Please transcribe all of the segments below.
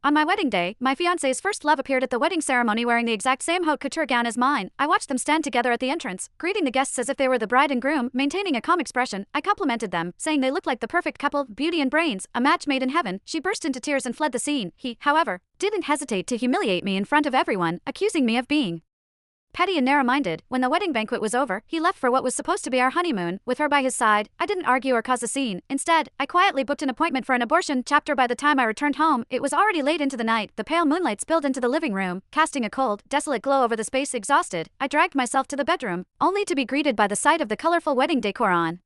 On my wedding day, my fiancé's first love appeared at the wedding ceremony wearing the exact same haute couture gown as mine. I watched them stand together at the entrance, greeting the guests as if they were the bride and groom, maintaining a calm expression. I complimented them, saying they looked like the perfect couple, beauty and brains, a match made in heaven. She burst into tears and fled the scene. He, however, didn't hesitate to humiliate me in front of everyone, accusing me of being petty and narrow-minded. When the wedding banquet was over, he left for what was supposed to be our honeymoon, with her by his side. I didn't argue or cause a scene. Instead, I quietly booked an appointment for an abortion chapter. By the time I returned home, it was already late into the night. The pale moonlight spilled into the living room, casting a cold, desolate glow over the space. Exhausted, I dragged myself to the bedroom, only to be greeted by the sight of the colorful wedding decor on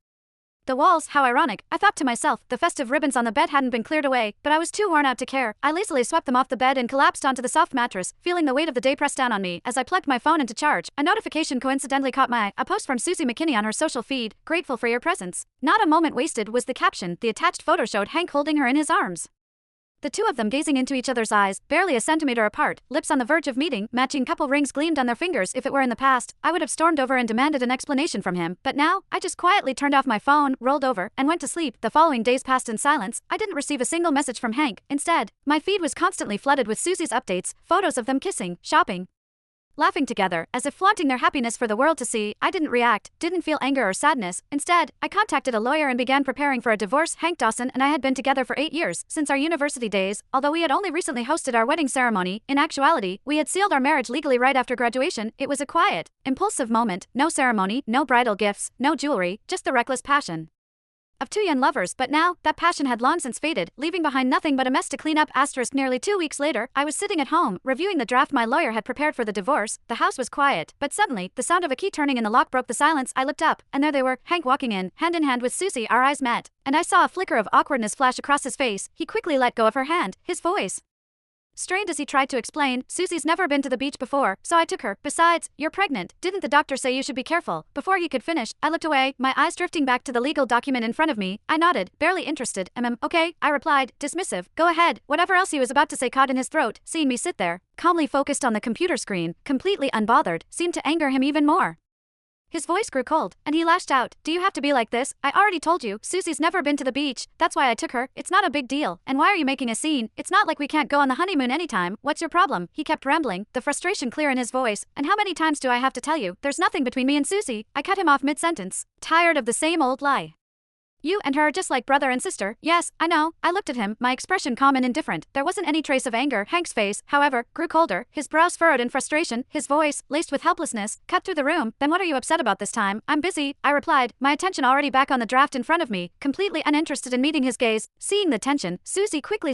the walls. How ironic, I thought to myself. The festive ribbons on the bed hadn't been cleared away, but I was too worn out to care. I lazily swept them off the bed and collapsed onto the soft mattress, feeling the weight of the day press down on me. As I plugged my phone into charge, a notification coincidentally caught my eye. A post from Susie McKinney on her social feed. "Grateful for your presence. Not a moment wasted," was the caption. The attached photo showed Hank holding her in his arms, the two of them gazing into each other's eyes, barely a centimeter apart, lips on the verge of meeting. Matching couple rings gleamed on their fingers. If it were in the past, I would have stormed over and demanded an explanation from him, but now, I just quietly turned off my phone, rolled over, and went to sleep. The following days passed in silence. I didn't receive a single message from Hank. Instead, my feed was constantly flooded with Susie's updates, photos of them kissing, shopping, laughing together, as if flaunting their happiness for the world to see. I didn't react, didn't feel anger or sadness. Instead, I contacted a lawyer and began preparing for a divorce. Hank Dawson and I had been together for 8 years, since our university days. Although we had only recently hosted our wedding ceremony, in actuality, we had sealed our marriage legally right after graduation. It was a quiet, impulsive moment. No ceremony, no bridal gifts, no jewelry, just the reckless passion of two young lovers. But now, that passion had long since faded, leaving behind nothing but a mess to clean up. Nearly 2 weeks later, I was sitting at home, reviewing the draft my lawyer had prepared for the divorce. The house was quiet, but suddenly, the sound of a key turning in the lock broke the silence. I looked up, and there they were, Hank walking in hand with Susie. Our eyes met, and I saw a flicker of awkwardness flash across his face. He quickly let go of her hand, his voice strained as he tried to explain. "Susie's never been to the beach before, so I took her. Besides, you're pregnant. Didn't the doctor say you should be careful?" Before he could finish, I looked away, my eyes drifting back to the legal document in front of me. I nodded, barely interested. Okay, I replied, dismissive. "Go ahead." Whatever else he was about to say caught in his throat. Seeing me sit there, calmly focused on the computer screen, completely unbothered, seemed to anger him even more. His voice grew cold, and he lashed out. "Do you have to be like this? I already told you, Susie's never been to the beach. That's why I took her. It's not a big deal. And why are you making a scene? It's not like we can't go on the honeymoon anytime. What's your problem?" He kept rambling, the frustration clear in his voice. "And how many times do I have to tell you? There's nothing between me and Susie." I cut him off mid-sentence. "Tired of the same old lie? You and her are just like brother and sister." "Yes, I know." I looked at him, my expression calm and indifferent. There wasn't any trace of anger. Hank's face, however, grew colder, his brows furrowed in frustration, his voice, laced with helplessness, cut through the room. "Then what are you upset about this time?" "I'm busy," I replied, my attention already back on the draft in front of me, completely uninterested in meeting his gaze. Seeing the tension, Susie quickly